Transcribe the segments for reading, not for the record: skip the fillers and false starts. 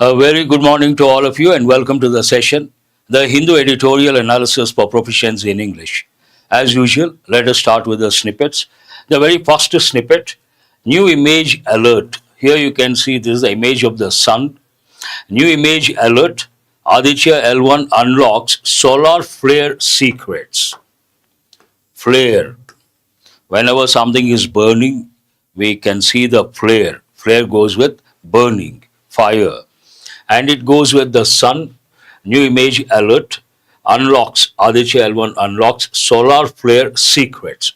A very good morning to all of you and welcome to the session, the Hindu editorial analysis for proficiency in English. As usual, let us start with the snippets. The very first snippet, new image alert. Here you can see this is the image of the sun. New image alert, Aditya L1 unlocks solar flare secrets. Flare. Whenever something is burning, we can see the flare. Flare goes with burning, fire. And it goes with the sun. New image alert unlocks, Aditya L1 unlocks solar flare secrets.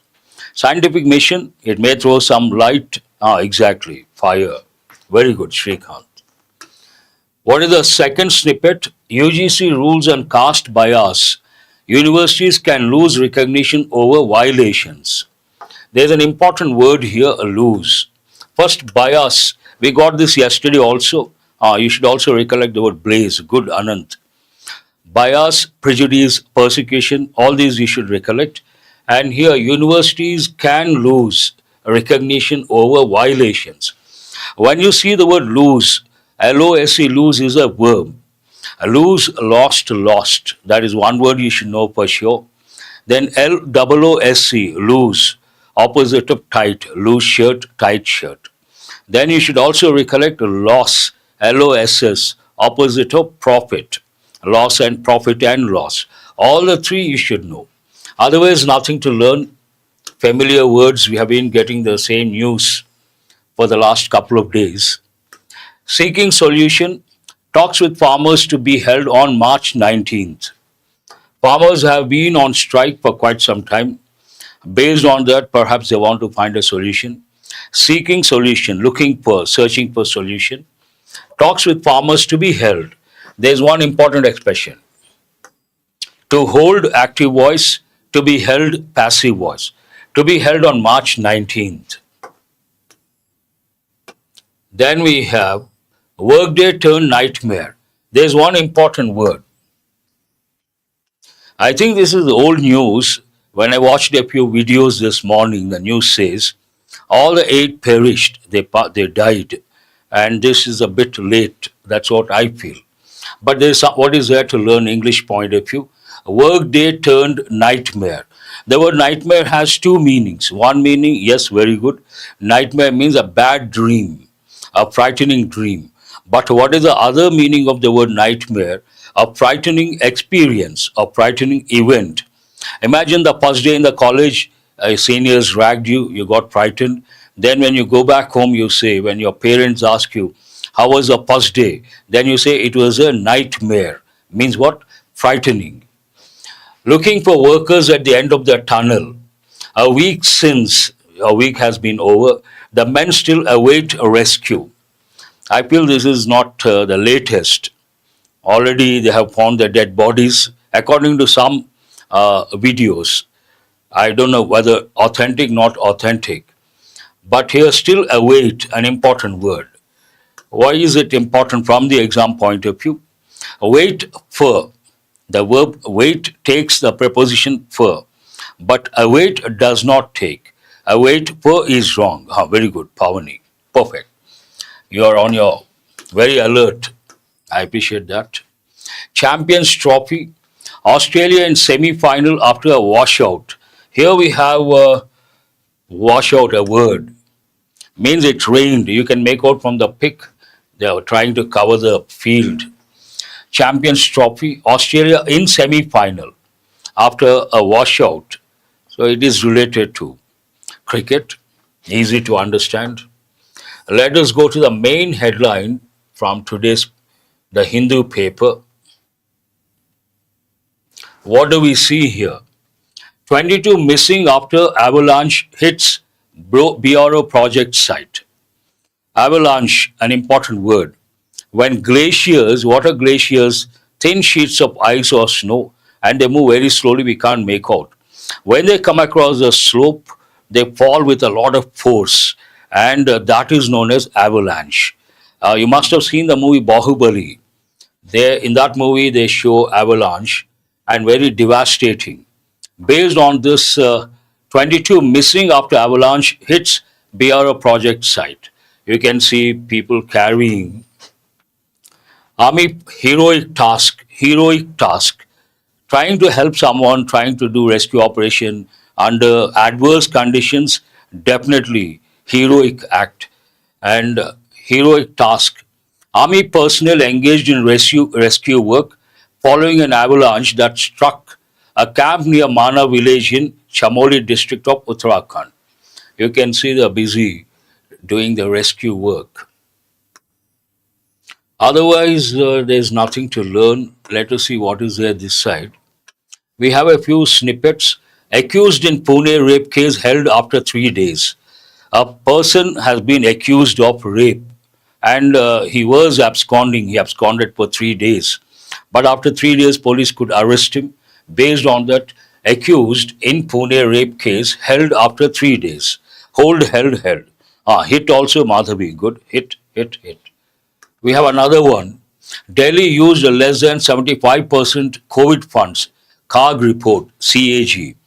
Scientific mission, it may throw some light. Exactly, fire. Very good, Srikanth. What is the second snippet? UGC rules on caste bias. Universities can lose recognition over violations. There's an important word here, lose. First, bias. We got this yesterday also. You should also recollect the word blaze. Good, Anant. Bias, prejudice, persecution, all these you should recollect. And here, universities can lose recognition over violations. When you see the word lose, L-O-S-E, lose is a verb. Lose, lost, lost. That is one word you should know for sure. Then L-O-O-S-E, lose, opposite of tight, loose shirt, tight shirt. Then you should also recollect loss, L-O-S-S, opposite of profit, loss and profit and loss. All the three you should know. Otherwise, nothing to learn. Familiar words, we have been getting the same news for the last couple of days. Seeking solution, talks with farmers to be held on March 19th. Farmers have been on strike for quite some time. Based on that, perhaps they want to find a solution. Seeking solution, looking for, searching for solution. Talks with farmers to be held. There's one important expression. To hold, active voice. To be held, passive voice. To be held on March 19th. Then we have workday turned nightmare. There's one important word. I think this is old news. When I watched a few videos this morning, the news says all the 8 perished, they died. And this is a bit late. That's what I feel. But what is there to learn English point of view? Workday turned nightmare. The word nightmare has 2 meanings. One meaning, yes, very good. Nightmare means a bad dream, a frightening dream. But what is the other meaning of the word nightmare? A frightening experience, a frightening event. Imagine the first day in the college, seniors ragged you, you got frightened. Then when you go back home, you say, when your parents ask you, how was the first day? Then you say, it was a nightmare. Means what? Frightening. Looking for workers at the end of the tunnel. A week has been over. The men still await a rescue. I feel this is not the latest. Already they have found the dead bodies. According to some videos, I don't know whether authentic, not authentic. But here still await, an important word. Why is it important from the exam point of view? Wait for, the verb wait takes the preposition for, but await does not take. Await for is wrong. Very good, Pavani. Perfect. You are on your very alert. I appreciate that. Champions Trophy, Australia in semi-final after a washout. Here we have washout, a word. Means it rained. You can make out from the pic. They were trying to cover the field. Champions Trophy, Australia in semi-final after a washout. So it is related to cricket. Easy to understand. Let us go to the main headline from today's the Hindu paper. What do we see here? 22 missing after avalanche hits BRO project site. Avalanche, an important word. When glaciers, water glaciers, thin sheets of ice or snow, and they move very slowly, we can't make out. When they come across the slope, they fall with a lot of force, and that is known as avalanche. You must have seen the movie Bahubali. In that movie, they show avalanche and very devastating. Based on this, 22 missing after avalanche hits BRO project site. You can see people carrying Army heroic task, trying to help someone, trying to do rescue operation under adverse conditions, definitely heroic act and heroic task. Army personnel engaged in rescue work following an avalanche that struck a camp near Mana village in Chamoli district of Uttarakhand. You can see they're busy doing the rescue work. Otherwise, there's nothing to learn. Let us see what is there this side. We have a few snippets. Accused in Pune rape case held after 3 days. A person has been accused of rape and he was absconding. He absconded for 3 days. But after 3 days, police could arrest him. Based on that, accused in Pune rape case held after 3 days. Held. Hit also Madhavi. Good. Hit. We have another one. Delhi used less than 75% COVID funds. CAG report, CAG.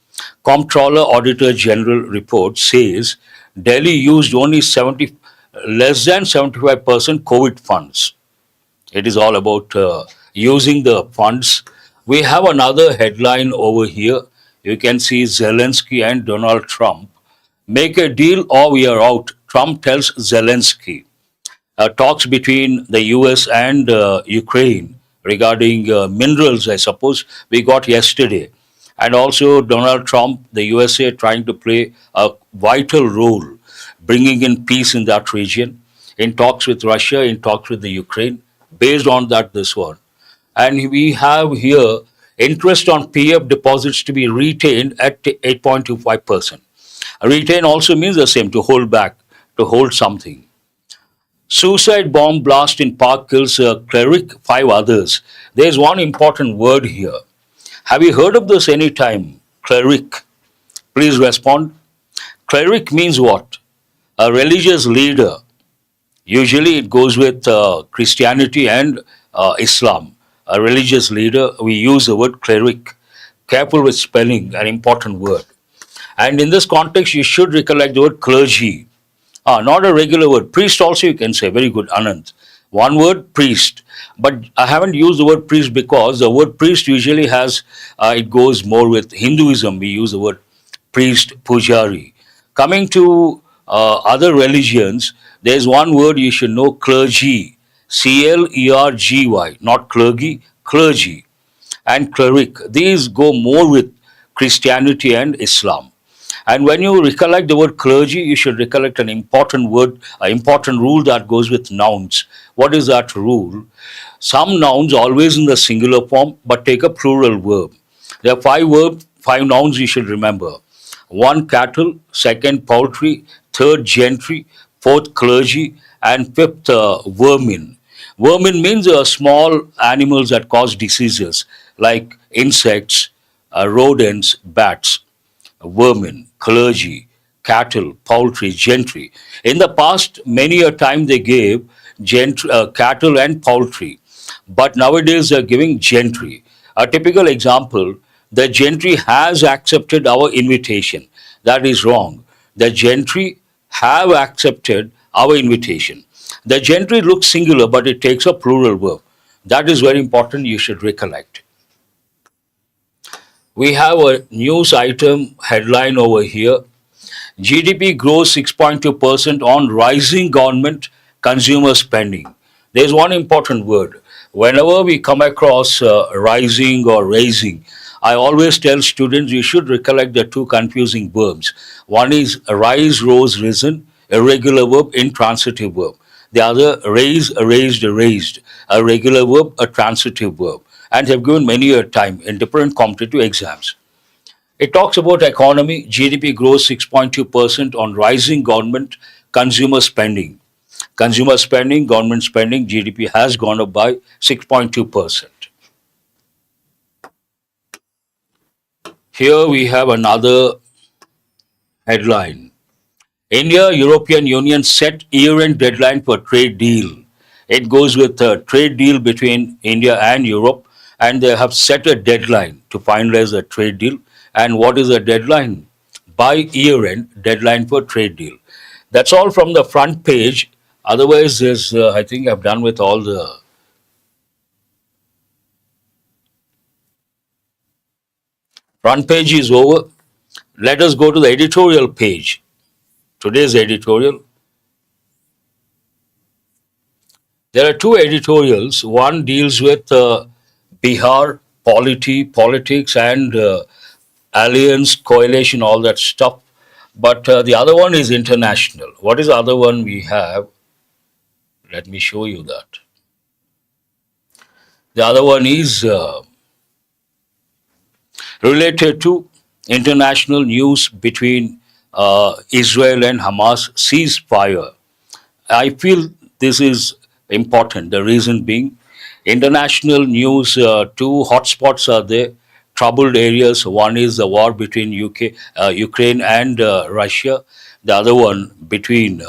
Comptroller Auditor General report says Delhi used only less than 75% COVID funds. It is all about using the funds. We have another headline over here. You can see Zelensky and Donald Trump make a deal or we are out. Trump tells Zelensky. Talks between the US and Ukraine regarding minerals, I suppose, we got yesterday. And also, Donald Trump, the USA, trying to play a vital role bringing in peace in that region, in talks with Russia, in talks with the Ukraine. Based on that, this one. And we have here interest on PF deposits to be retained at 8.25%. Retain also means the same, to hold back, to hold something. Suicide bomb blast in park kills a cleric, 5 others. There's one important word here. Have you heard of this any time? Cleric. Please respond. Cleric means what? A religious leader. Usually it goes with Christianity and Islam. A religious leader, we use the word cleric. Careful with spelling, an important word. And in this context, you should recollect the word clergy. Not a regular word. Priest also you can say. Very good, Anand. One word, priest. But I haven't used the word priest because the word priest usually has, it goes more with Hinduism. We use the word priest, pujari. Coming to other religions, there's one word you should know, clergy. Clergy, not clergy, clergy. And cleric. These go more with Christianity and Islam. And when you recollect the word clergy, you should recollect an important word, an important rule that goes with nouns. What is that rule? Some nouns always in the singular form, but take a plural verb. There are 5 nouns you should remember. 1, cattle; 2nd, poultry; 3rd, gentry; 4th, clergy; and 5th, vermin. Vermin means small animals that cause diseases like insects, rodents, bats. Vermin, clergy, cattle, poultry, gentry. In the past, many a time they gave cattle and poultry, but nowadays they are giving gentry. A typical example: the gentry has accepted our invitation. That is wrong. The gentry have accepted our invitation. The gentry looks singular, but it takes a plural verb. That is very important. You should recollect. We have a news item headline over here. GDP grows 6.2% on rising government consumer spending. There's one important word. Whenever we come across rising or raising, I always tell students you should recollect the 2 confusing verbs. One is rise, rose, risen, irregular verb, intransitive verb. The other raise, raised, raised, a regular verb, a transitive verb, and have given many a time in different competitive exams. It talks about economy. GDP grows 6.2% on rising government consumer spending. Consumer spending, government spending, GDP has gone up by 6.2%. Here we have another headline. India, European Union set year-end deadline for trade deal. It goes with a trade deal between India and Europe, and they have set a deadline to finalize the trade deal. And what is the deadline? By year-end, deadline for trade deal. That's all from the front page. Otherwise, there's, I think I've done with all the Front page is over. Let us go to the editorial page. Today's editorial. There are two editorials. One deals with Bihar politics and alliance, coalition, all that stuff. But the other one is international. What is the other one we have? Let me show you that. The other one is related to international news between Israel and Hamas ceasefire. I feel this is important. The reason being, international news, two hotspots are there, troubled areas. One is the war between Ukraine and Russia. The other one between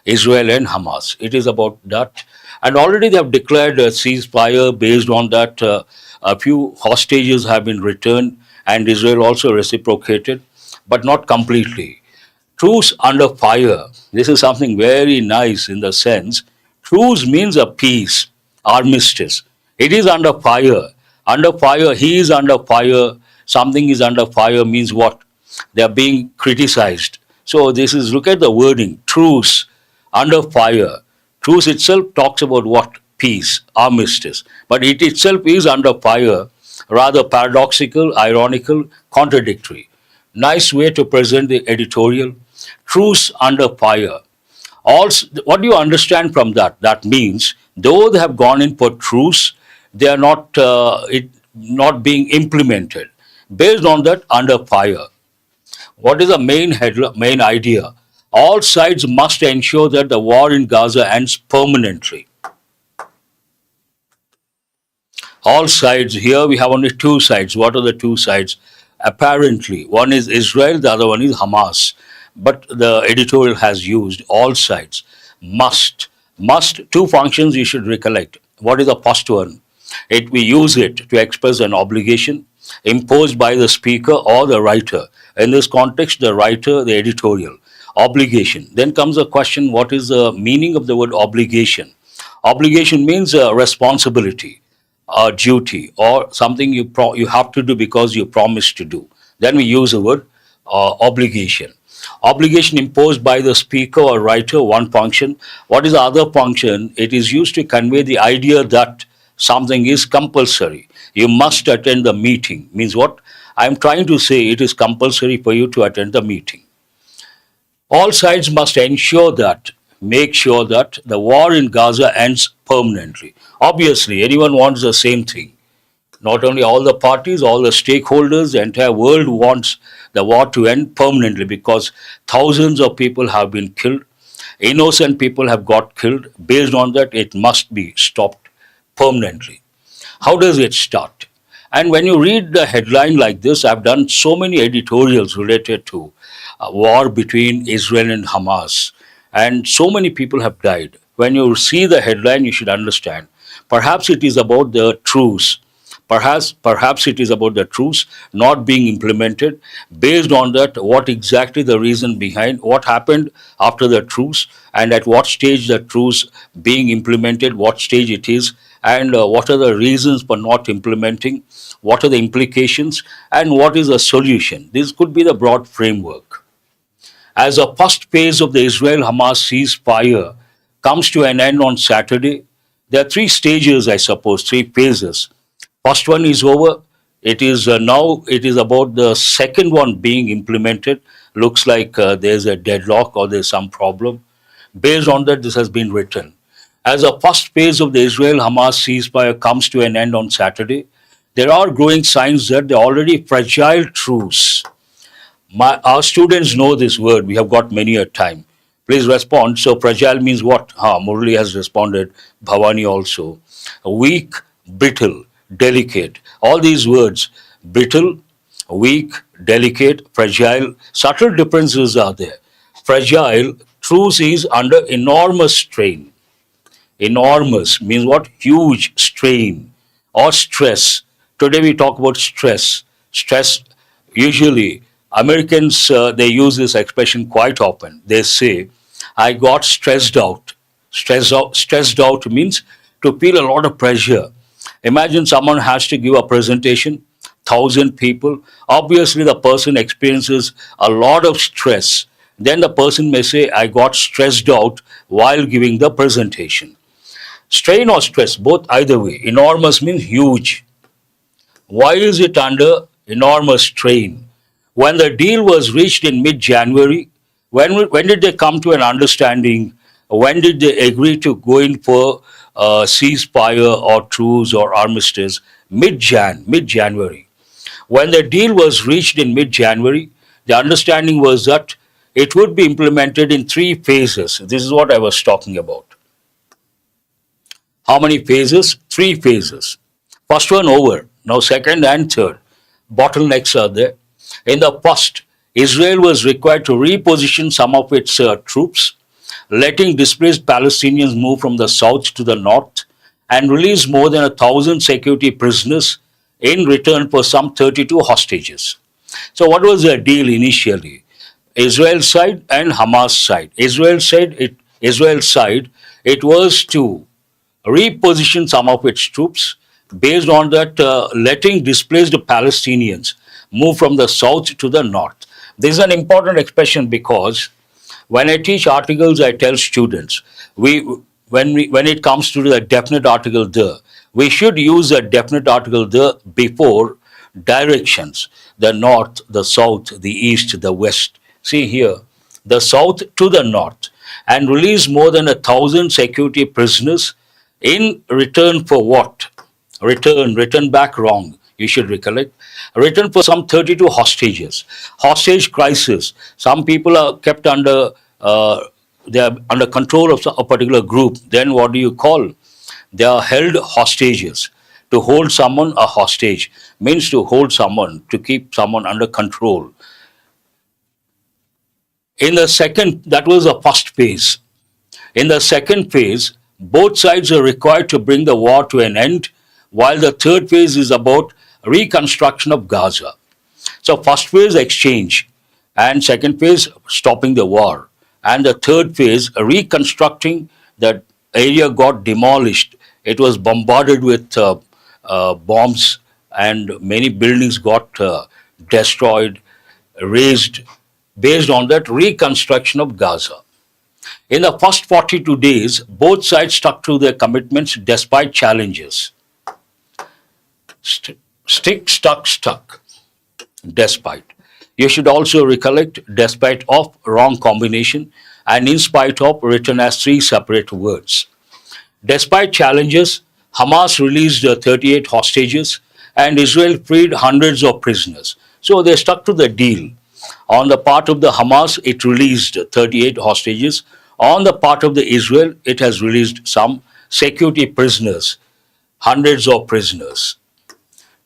Israel and Hamas. It is about that. And already they have declared a ceasefire. Based on that, a few hostages have been returned, and Israel also reciprocated, but not completely. Truce under fire. This is something very nice in the sense truce means a peace, armistice. It is under fire. Under fire, he is under fire. Something is under fire means what? They are being criticized. So this is, look at the wording, truce, under fire. Truce itself talks about what? Peace, armistice. But it itself is under fire, rather paradoxical, ironical, contradictory. Nice way to present the editorial. Truce under fire. Also, what do you understand from that? That means though they have gone in for truce, they are not being implemented. Based on that, under fire. What is the main idea? All sides must ensure that the war in Gaza ends permanently. All sides. Here we have only two sides. What are the two sides? Apparently, one is Israel, the other one is Hamas. But the editorial has used all sides. Must. Must, two functions you should recollect. What is the first one? We use it to express an obligation imposed by the speaker or the writer. In this context, the writer, the editorial. Obligation. Then comes the question, what is the meaning of the word obligation? Obligation means responsibility, duty, or something you have to do because you promised to do. Then we use the word obligation. Obligation imposed by the speaker or writer, one function. What is the other function? It is used to convey the idea that something is compulsory. You must attend the meeting. Means what? I am trying to say it is compulsory for you to attend the meeting. All sides must make sure that the war in Gaza ends permanently. Obviously, anyone wants the same thing. Not only all the parties, all the stakeholders, the entire world wants the war to end permanently because thousands of people have been killed. Innocent people have got killed. Based on that, it must be stopped permanently. How does it start? And when you read the headline like this, I've done so many editorials related to war between Israel and Hamas, and so many people have died. When you see the headline, you should understand. Perhaps it is about the truce. Perhaps it is about the truce not being implemented. Based on that, what exactly the reason behind, what happened after the truce, and at what stage the truce being implemented, what stage it is, and what are the reasons for not implementing, what are the implications, and what is the solution. This could be the broad framework. As the first phase of the Israel-Hamas ceasefire comes to an end on Saturday, there are three stages, I suppose, three phases. First one is over. It is now it is about the second one being implemented. Looks like there's a deadlock or there's some problem. Based on that, this has been written. As the first phase of the Israel-Hamas ceasefire comes to an end on Saturday, there are growing signs that the already fragile truce. Our students know this word. We have got many a time. Please respond. So fragile means what? Murali has responded. Bhavani also. Weak, brittle, delicate. All these words, brittle, weak, delicate, fragile, subtle differences are there. Fragile, truce is under enormous strain. Enormous means what? Huge strain or stress. Today we talk about stress. Stress, usually Americans, they use this expression quite often. They say, I got stressed out. Stressed out means to feel a lot of pressure. Imagine someone has to give a presentation, 1,000 people, obviously the person experiences a lot of stress. Then the person may say, I got stressed out while giving the presentation. Strain or stress, both either way. Enormous means huge. Why is it under enormous strain? When the deal was reached in mid-January, when did they come to an understanding? When did they agree to go in for ceasefire or truce or armistice? Mid-January. When the deal was reached in mid-January, the understanding was that it would be implemented in 3 phases. This is what I was talking about. How many phases? 3 phases. First one over. Now second and third. Bottlenecks are there. In the first, Israel was required to reposition some of its troops, letting displaced Palestinians move from the south to the north, and release more than 1,000 security prisoners in return for some 32 hostages. So, what was the deal initially? Israel side and Hamas side. Israel side, it was to reposition some of its troops based on that letting displaced Palestinians move from the south to the north. This is an important expression because when I teach articles, I tell students when it comes to the definite article the, we should use a definite article the before directions: the north, the south, the east, the west. See here, the south to the north, and release more than 1,000 security prisoners in return for what? Return back wrong. You should recollect. Return for some 32 hostages. Hostage crisis. Some people are kept under, they are under control of a particular group. Then what do you call? They are held hostages. To hold someone a hostage means to hold someone, to keep someone under control. In the second, that was the first phase. In the second phase, both sides are required to bring the war to an end, while the third phase is about reconstruction of Gaza. So first phase, exchange, and second phase, stopping the war, and the third phase, reconstructing. That area got demolished. It was bombarded with bombs, and many buildings got destroyed, razed, based on that reconstruction of Gaza. In the first 42 days, both sides stuck to their commitments despite challenges. Stuck. Despite. You should also recollect despite of wrong combination and in spite of written as 3 separate words. Despite challenges, Hamas released 38 hostages and Israel freed hundreds of prisoners. So they stuck to the deal. On the part of the Hamas, it released 38 hostages. On the part of the Israel, it has released some security prisoners, hundreds of prisoners.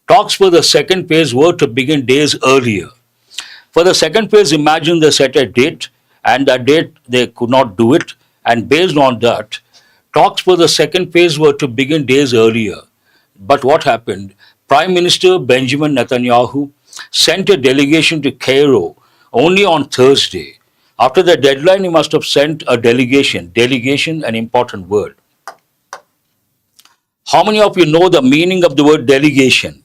Talks for the second phase were to begin days earlier. For the second phase, imagine they set a date, and that date they could not do it, and based on that, talks for the second phase were to begin days earlier. But what happened? Prime Minister Benjamin Netanyahu sent a delegation to Cairo only on Thursday. After the deadline, he must have sent a delegation. Delegation, an important word. How many of you know the meaning of the word delegation?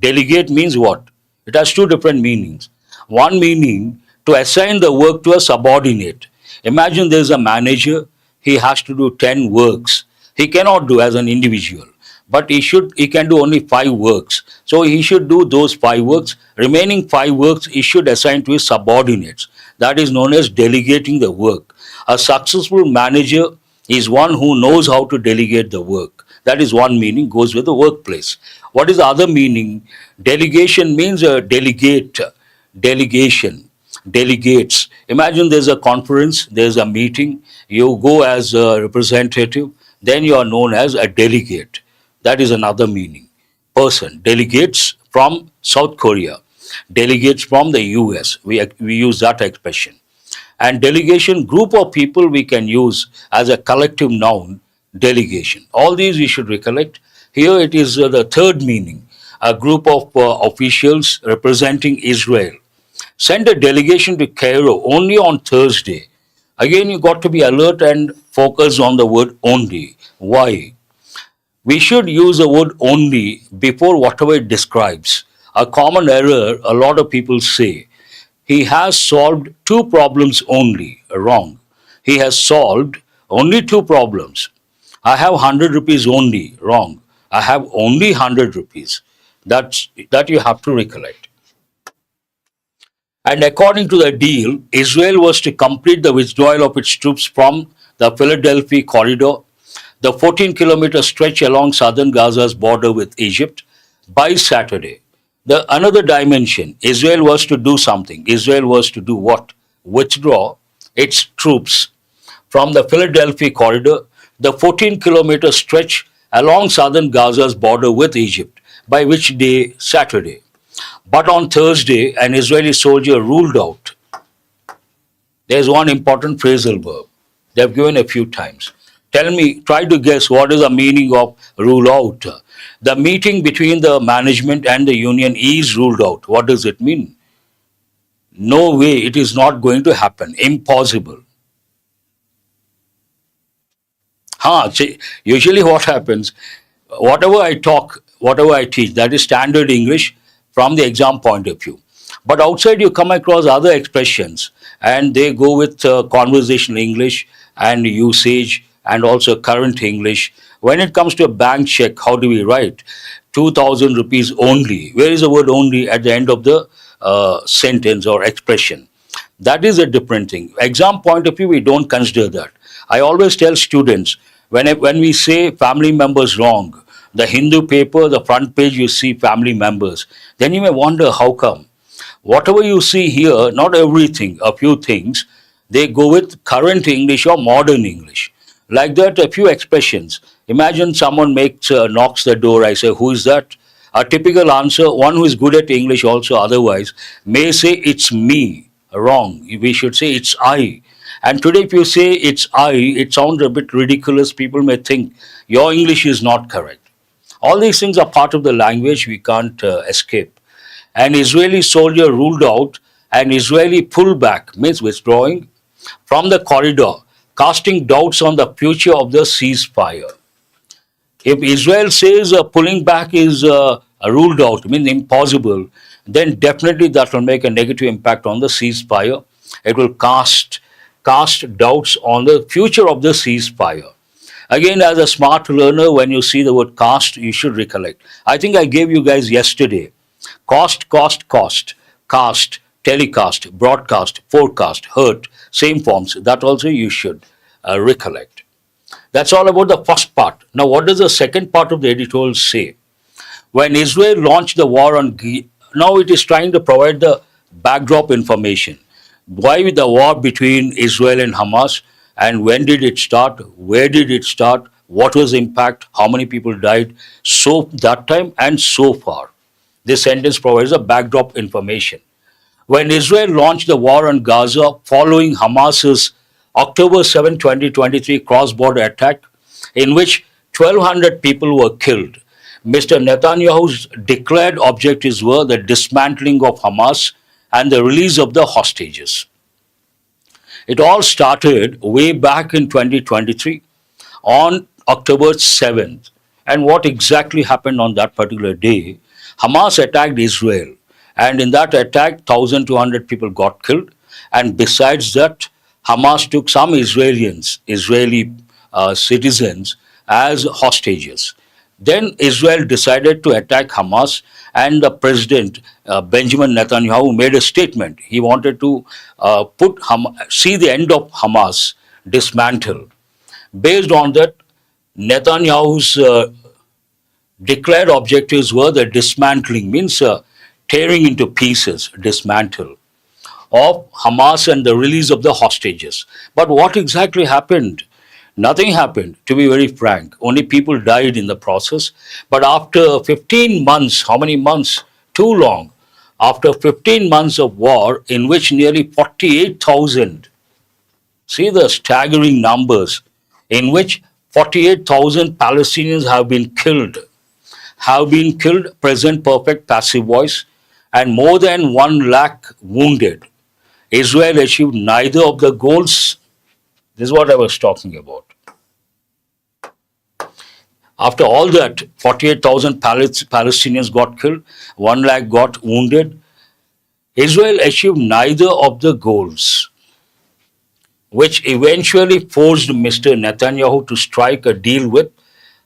Delegate means what? It has 2 different meanings. One meaning, to assign the work to a subordinate. Imagine there's a manager, he has to do 10 works. He cannot do as an individual, but he can do only 5 works. So he should do those 5 works. Remaining 5 works he should assign to his subordinates. That is known as delegating the work. A successful manager is one who knows how to delegate the work. That is one meaning, goes with the workplace. What is the other meaning? Delegation means a delegate. Delegation. Delegates. Imagine there's a conference, there's a meeting, you go as a representative, then you are known as a delegate. That is another meaning. Person. Delegates from South Korea. Delegates from the US. We use that expression. And delegation, group of people we can use as a collective noun, delegation. All these we should recollect. Here it is the third meaning. A group of officials representing Israel sent a delegation to Cairo only on Thursday. Again, you got to be alert and focus on the word only. Why? We should use the word only before whatever it describes. A common error a lot of people say, he has solved two problems only. Wrong. He has solved only two problems. I have 100 rupees only. Wrong. I have only 100 rupees. That you have to recollect. And according to the deal, Israel was to complete the withdrawal of its troops from the Philadelphia corridor, the 14-kilometer stretch along southern Gaza's border with Egypt, by Saturday. The another dimension, Israel was to do something. Israel was to do what? Withdraw its troops from the Philadelphia corridor, the 14-kilometer stretch along southern Gaza's border with Egypt, by which day? Saturday. But on Thursday, an Israeli soldier ruled out. There's one important phrasal verb. They've given a few times. Tell me, try to guess what is the meaning of rule out. The meeting between the management and the union is ruled out. What does it mean? No way, it is not going to happen. Impossible. Usually what happens, whatever I talk, whatever I teach, that is standard English from the exam point of view. But outside you come across other expressions and they go with conversational English and usage and also current English. When it comes to a bank check, how do we write? 2,000 rupees only. Where is the word only at the end of the sentence or expression? That is a different thing. Exam point of view, we don't consider that. I always tell students, when we say family members wrong, the Hindu paper, the front page, you see family members. Then you may wonder how come. Whatever you see here, not everything, a few things, they go with current English or modern English. Like that, a few expressions. Imagine someone knocks the door. I say, who is that? A typical answer, one who is good at English also otherwise, may say, it's me. Wrong. We should say, it's I. And today, if you say it's I, it sounds a bit ridiculous. People may think your English is not correct. All these things are part of the language, we can't escape. An Israeli soldier ruled out an Israeli pullback, means withdrawing from the corridor, casting doubts on the future of the ceasefire. If Israel says pulling back is ruled out, means impossible, then definitely that will make a negative impact on the ceasefire. It will cast doubts on the future of the ceasefire. Again, as a smart learner, when you see the word cast, you should recollect. I think I gave you guys yesterday. Cost, cast, telecast, broadcast, forecast, hurt, same forms. That also you should recollect. That's all about the first part. Now, what does the second part of the editorial say? When Israel launched the war on now it is trying to provide the backdrop information. Why the war between Israel and Hamas? And when did it start? Where did it start? What was the impact? How many people died? So that time and so far. This sentence provides a backdrop information. When Israel launched the war on Gaza following Hamas's October 7, 2023 cross-border attack, in which 1,200 people were killed, Mr. Netanyahu's declared objectives were the dismantling of Hamas and the release of the hostages. It all started way back in 2023 on October 7th. And what exactly happened on that particular day? Hamas attacked Israel. And in that attack, 1,200 people got killed. And besides that, Hamas took some Israeli citizens as hostages. Then Israel decided to attack Hamas, and the president, Benjamin Netanyahu, made a statement. He wanted to see the end of Hamas dismantled. Based on that, Netanyahu's declared objectives were the dismantling, means tearing into pieces, dismantle, of Hamas and the release of the hostages. But what exactly happened? Nothing happened, to be very frank. Only people died in the process. But after 15 months, how many months? Too long. After 15 months of war, in which nearly 48,000, see the staggering numbers, in which 48,000 Palestinians have been killed, present perfect passive voice, and more than 1 lakh wounded. Israel achieved neither of the goals. This is what I was talking about. After all that, 48,000 Palestinians got killed, 1 lakh got wounded. Israel achieved neither of the goals, which eventually forced Mr. Netanyahu to strike a deal with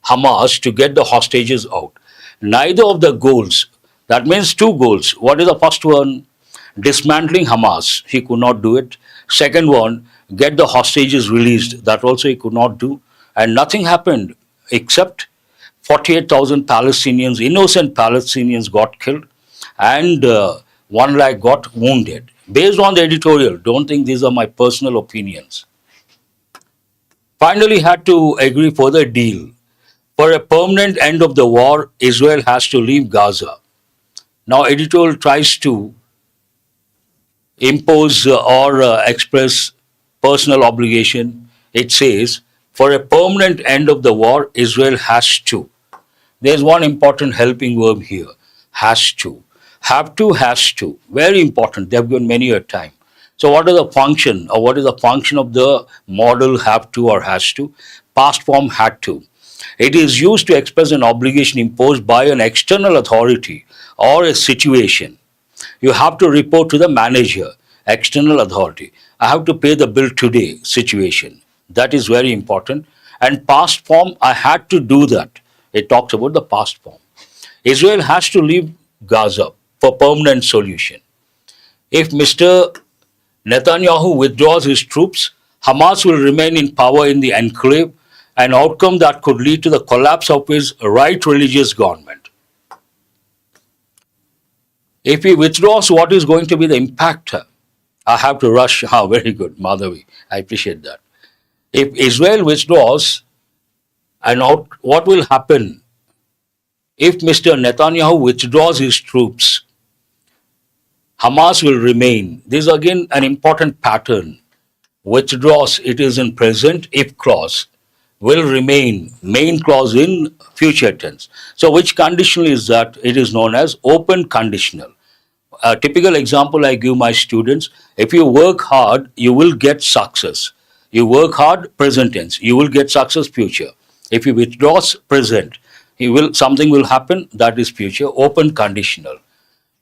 Hamas to get the hostages out. Neither of the goals, that means two goals. What is the first one? Dismantling Hamas, he could not do it. Second one, get the hostages released, that also he could not do. And nothing happened except 48,000 Palestinians, innocent Palestinians got killed and 1 lakh got wounded. Based on the editorial, don't think these are my personal opinions. Finally had to agree for the deal. For a permanent end of the war, Israel has to leave Gaza. Now, editorial tries to impose or express personal obligation. It says, for a permanent end of the war, Israel has to. There's one important helping verb here, has to. Have to, has to. Very important. They've given many a time. So what is the function or what is the function of the model have to or has to? Past form had to. It is used to express an obligation imposed by an external authority or a situation. You have to report to the manager, external authority. I have to pay the bill today, situation. That is very important. And past form, I had to do that. It talks about the past form. Israel has to leave Gaza for permanent solution. If Mr. Netanyahu withdraws his troops, Hamas will remain in power in the enclave, an outcome that could lead to the collapse of his right religious government. If he withdraws, what is going to be the impact? I have to rush. Very good, Madhavi. I appreciate that. If Israel withdraws, and what will happen if Mr. Netanyahu withdraws his troops? Hamas will remain. This is again an important pattern. Withdraws, it is in present, if clause. Will remain, main clause in future tense. So which conditional is that? It is known as open conditional. A typical example I give my students, if you work hard, you will get success. You work hard, present tense, you will get success, future. If you withdraw, present, something will happen, that is future, open conditional.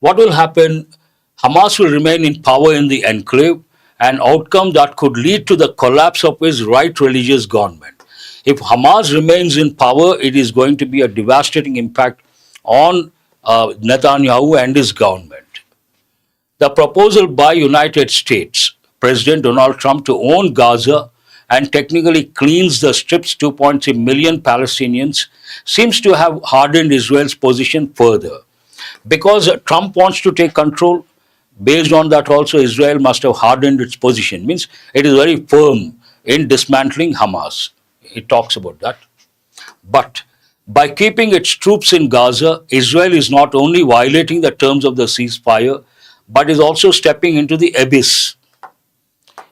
What will happen? Hamas will remain in power in the enclave, an outcome that could lead to the collapse of his right religious government. If Hamas remains in power, it is going to be a devastating impact on Netanyahu and his government. The proposal by United States President Donald Trump to own Gaza and technically cleans the strip's 2.3 million Palestinians seems to have hardened Israel's position further. Because Trump wants to take control, based on that also Israel must have hardened its position. Means it is very firm in dismantling Hamas. It talks about that. But by keeping its troops in Gaza, Israel is not only violating the terms of the ceasefire, but is also stepping into the abyss.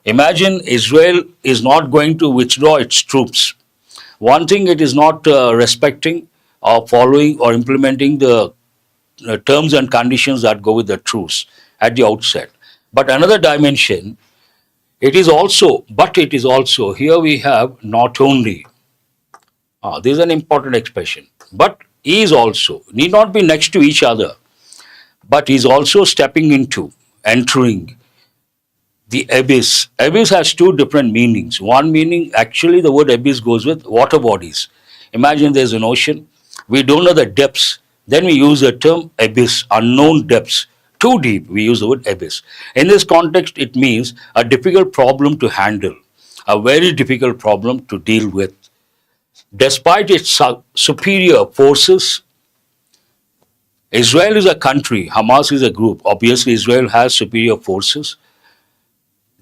Imagine Israel is not going to withdraw its troops. One thing, it is not respecting or following or implementing the terms and conditions that go with the truce at the outset. But another dimension, it is also, here we have not only, this is an important expression, but is also, need not be next to each other, but is also stepping into, entering the abyss. Abyss has two different meanings. One meaning, actually the word abyss goes with water bodies. Imagine there's an ocean, we don't know the depths, then we use the term abyss, unknown depths. Too deep, we use the word abyss. In this context, it means a difficult problem to handle, a very difficult problem to deal with. Despite its superior forces, Israel is a country, Hamas is a group. Obviously, Israel has superior forces.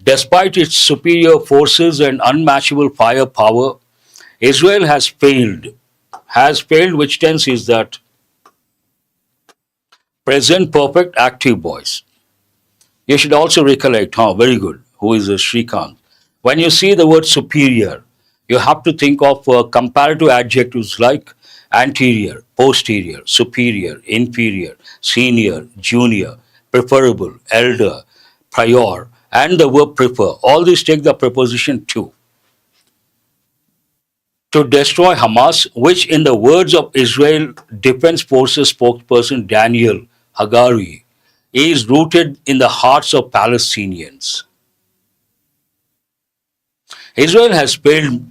Despite its superior forces and unmatchable firepower, Israel has failed. Has failed, which tense is that? Present perfect active voice. You should also recollect, very good, who is Srikanth. When you see the word superior, you have to think of comparative adjectives like anterior, posterior, superior, inferior, senior, junior, preferable, elder, prior, and the verb prefer. All these take the preposition to. to destroy Hamas, which, in the words of Israel Defense Forces spokesperson Daniel Hagari, is rooted in the hearts of Palestinians. Israel has failed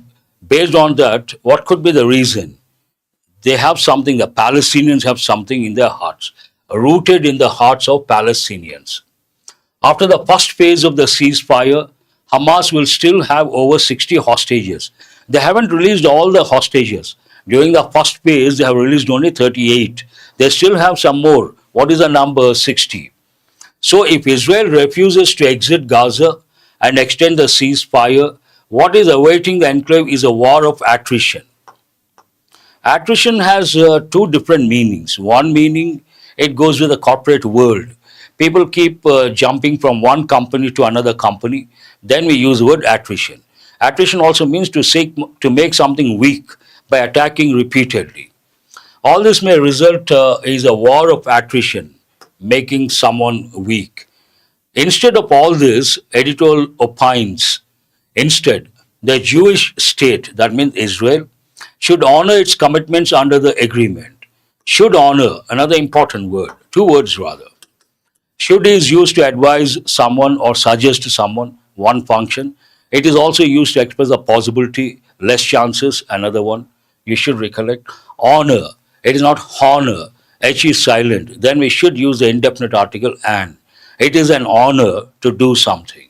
based on that. What could be the reason? They have something, the Palestinians have something in their hearts, rooted in the hearts of Palestinians. After the first phase of the ceasefire, Hamas will still have over 60 hostages. They haven't released all the hostages. During the first phase, they have released only 38. They still have some more. What is the number? 60. So if Israel refuses to exit Gaza and extend the ceasefire, what is awaiting the enclave is a war of attrition. Attrition has two different meanings. One meaning, it goes with the corporate world. People keep jumping from one company to another company. Then we use the word attrition. Attrition also means to make something weak by attacking repeatedly. All this may result is a war of attrition, making someone weak. Instead of all this, editorial opines, instead, the Jewish state, that means Israel, should honor its commitments under the agreement. Should honor, another important word, two words rather. Should is used to advise someone or suggest to someone, one function. It is also used to express a possibility, less chances, another one. You should recollect. Honor, it is not honor. H is silent. Then we should use the indefinite article and. It is an honor to do something.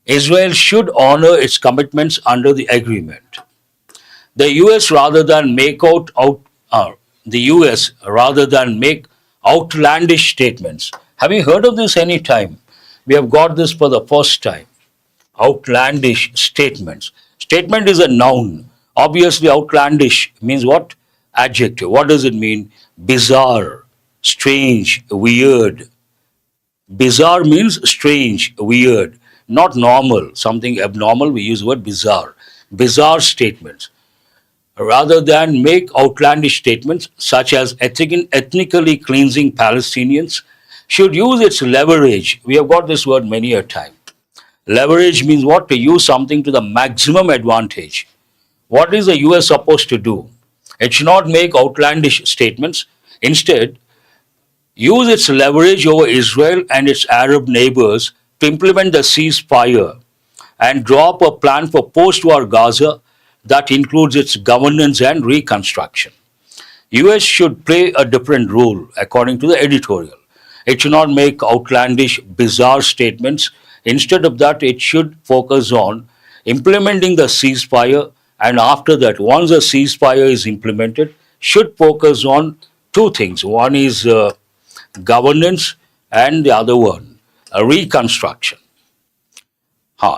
Israel should honor its commitments under the agreement. The US rather than make outlandish statements. Have you heard of this any time? We have got this for the first time. Outlandish statements. Statement is a noun. Obviously, outlandish means what? Adjective. What does it mean? Bizarre, strange, weird. Bizarre means strange, weird, not normal, something abnormal. We use the word bizarre. Bizarre statements. Rather than make outlandish statements such as ethnically cleansing Palestinians, should use its leverage. We have got this word many a time. Leverage means what? To use something to the maximum advantage. What is the US supposed to do? It should not make outlandish statements. Instead, use its leverage over Israel and its Arab neighbors to implement the ceasefire and draw up a plan for post-war Gaza that includes its governance and reconstruction. US should play a different role according to the editorial. It should not make outlandish, bizarre statements. Instead of that, it should focus on implementing the ceasefire, and after that, once the ceasefire is implemented, should focus on two things. One is governance and the other one, a reconstruction.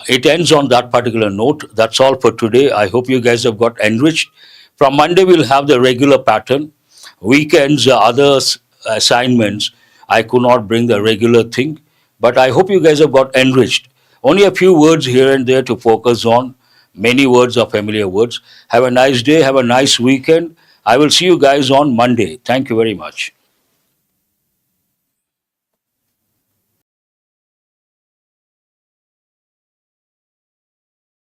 It ends on that particular note. That's all for today. I hope you guys have got enriched. From Monday, we'll have the regular pattern. Weekends, other assignments, I could not bring the regular thing. But I hope you guys have got enriched. Only a few words here and there to focus on. Many words are familiar words. Have a nice day. Have a nice weekend. I will see you guys on Monday. Thank you very much.